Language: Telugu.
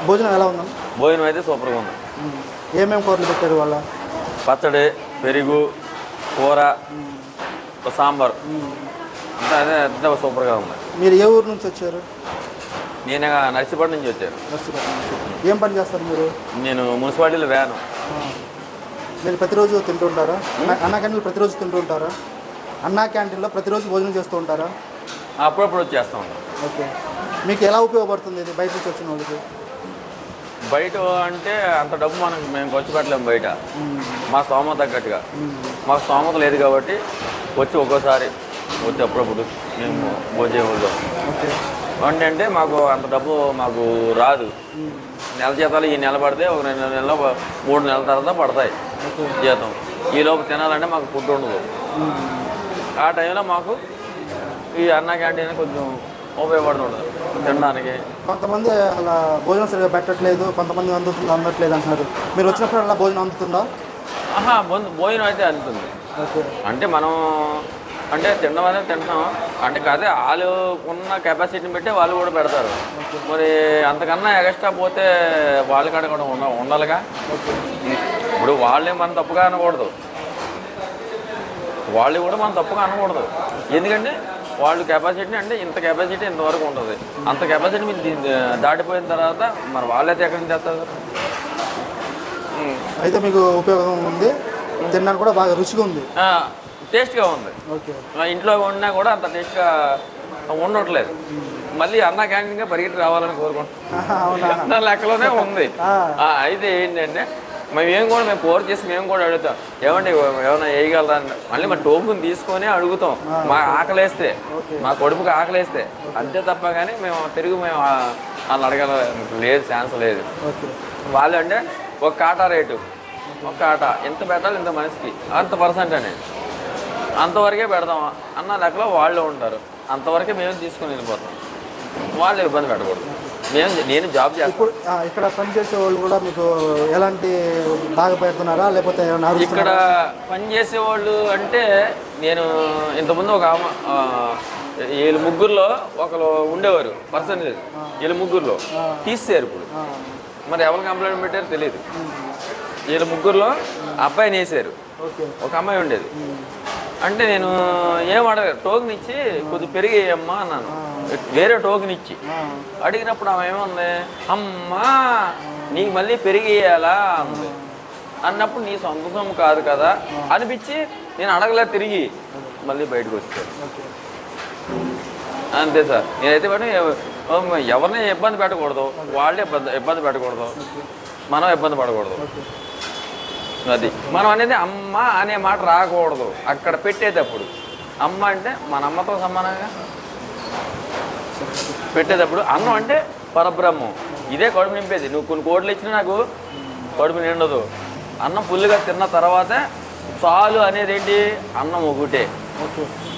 భోజనం ఎలా ఉందా? భోజనం అయితే సూపర్గా ఉంది. ఏమేమి కూరలు పెట్టారు వాళ్ళ? పచ్చడి, పెరుగు, కూర, సాంబార్ అంతా అదే అంతా సూపర్గా ఉంది. మీరు ఏ ఊరు నుంచి వచ్చారు? నేను నర్సీపట్నం నుంచి వచ్చాను. ఏం పని చేస్తారు మీరు? నేను మున్సిపాలిటీలో వ్యాను. మీరు ప్రతిరోజు తింటుంటారా? అన్నా క్యాంటీన్లో ప్రతిరోజు తింటుంటారా? అన్నా క్యాంటీన్లో ప్రతిరోజు భోజనం చేస్తూ ఉంటారా? అప్పుడప్పుడు వచ్చేస్తూ ఉంటాం. ఓకే. మీకు ఎలా ఉపయోగపడుతుంది ఇది బయట నుంచి వచ్చిన వాళ్ళకి? బయట అంటే అంత డబ్బు మేము ఖర్చు పెట్టలేము బయట, మా స్తోమత తగ్గట్టుగా. మాకు స్తోమత లేదు కాబట్టి వచ్చి ఒక్కోసారి వచ్చి అప్పుడప్పుడు మేము భోజనం వెళ్దాం. అంటే మాకు అంత డబ్బు మాకు రాదు. నెల జీతాలు ఈ నెల పడితే ఒక 2 నెలలు 3 నెలల తర్వాత పడతాయి జీతం. ఈ లోపు తినాలంటే మాకు ఫుడ్ ఉండదు. ఆ టైంలో మాకు ఈ అన్నా క్యాంటీన్ కొంచెం ఉపయోగపడుతుంటుంది తినడానికి. కొంతమంది అలా భోజనం సరిగ్గా పెట్టట్లేదు, కొంతమంది అందట్లేదు అంటున్నారు. మీరు వచ్చినప్పుడు అలా భోజనం అందుతుందా? భోజనం అయితే అందుతుంది. అంటే మనం అంటే తినడం అనేది తింటున్నాం అంటే కాదే, వాళ్ళు ఉన్న కెపాసిటీని బట్టి వాళ్ళు కూడా పెడతారు. మరి అంతకన్నా ఎక్స్ట్రా పోతే వాళ్ళ కాడ కూడా ఉండాలిగా. ఇప్పుడు వాళ్ళే మనం తప్పుగా అనకూడదు, వాళ్ళు కూడా మనం తప్పుగా అనకూడదు. ఎందుకంటే వాళ్ళు కెపాసిటీని అంటే ఇంత కెపాసిటీ ఇంతవరకు ఉంటుంది. అంత కెపాసిటీ మీరు దాటిపోయిన తర్వాత మరి వాళ్ళైతే ఎక్కడి నుంచి చేస్తారు? అయితే మీకు ఉపయోగం ఉంది, తినడానికి కూడా బాగా రుచిగా ఉంది, టేస్ట్గా ఉంది. ఇంట్లో వండినా కూడా అంత టేస్ట్గా ఉండట్లేదు. మళ్ళీ అన్నా క్యాంటీన్గా పరిగెట్టి రావాలని కోరుకుంటున్నాం. లెక్కలోనే ఉంది. అయితే ఏంటంటే మేము ఫోర్ చేసి మేము కూడా అడుగుతాం, ఏమండి ఏమైనా వేయగలరా అని. మళ్ళీ మా టోకుని తీసుకొని అడుగుతాం, మా ఆకలేస్తే, మా కొడుకుకి ఆకలేస్తే. అంతే తప్ప కానీ మేము వాళ్ళు అడగల లేదు, ఛాన్స్ లేదు. వాళ్ళు అంటే ఒక కాటా రేటు, ఒక కాటా ఎంత పెట్టాలి ఇంత మనిషికి అంత పర్సెంట్ అనేది, అంతవరకే పెడదాం అన్న లెక్కలో వాళ్ళు ఉంటారు. అంతవరకే మేము తీసుకొని వెళ్ళిపోతాం. వాళ్ళు ఇబ్బంది పెట్టకూడదు. నేను జాబ్ చేస్తాను. ఇక్కడ పనిచేసే వాళ్ళు కూడా మీకు ఎలాంటి బాగా పెడుతున్నారా లేకపోతే ఇక్కడ పనిచేసే వాళ్ళు అంటే నేను ఇంతకుముందు ఒక వీళ్ళు ముగ్గురులో ఒకరు ఉండేవారు పర్సంటేజ్, వీళ్ళ ముగ్గురులో తీసేశారు. ఇప్పుడు మరి ఎవరు కంప్లైంట్ పెట్టారో తెలియదు. వీళ్ళ ముగ్గురులో అబ్బాయిని వేసారు, ఒక అమ్మాయి ఉండేది. అంటే నేను ఏం అడగ టోకెన్ ఇచ్చి కొద్దిగా పెరిగేయమ్మా అన్నాను. వేరే టోకెన్ ఇచ్చి అడిగినప్పుడు ఆమె ఏముంది, అమ్మా నీకు మళ్ళీ పెరిగేయాలా అంది. అన్నప్పుడు నీ సొంత సొమ్ము కాదు కదా అనిపించి నేను అడగలే, తిరిగి మళ్ళీ బయటకు వచ్చాను. అంతే సార్. నేనైతే ఎవరిని ఇబ్బంది పెట్టకూడదు, వాళ్ళే ఇబ్బంది పెట్టకూడదు, మనం ఇబ్బంది పడకూడదు. అది మనం అనేది అమ్మ అనే మాట రాకూడదు అక్కడ పెట్టేటప్పుడు. అమ్మ అంటే మన అమ్మతో సమానంగా పెట్టేటప్పుడు. అన్నం అంటే పరబ్రహ్మం, ఇదే కడుపు నింపేది. నువ్వు కొన్ని కోట్లు ఇచ్చినా నాకు కడుపు నిండదు. అన్నం ఫుల్గా తిన్న తర్వాతే చాలు అనేది ఏంటి, అన్నం ఒకటే.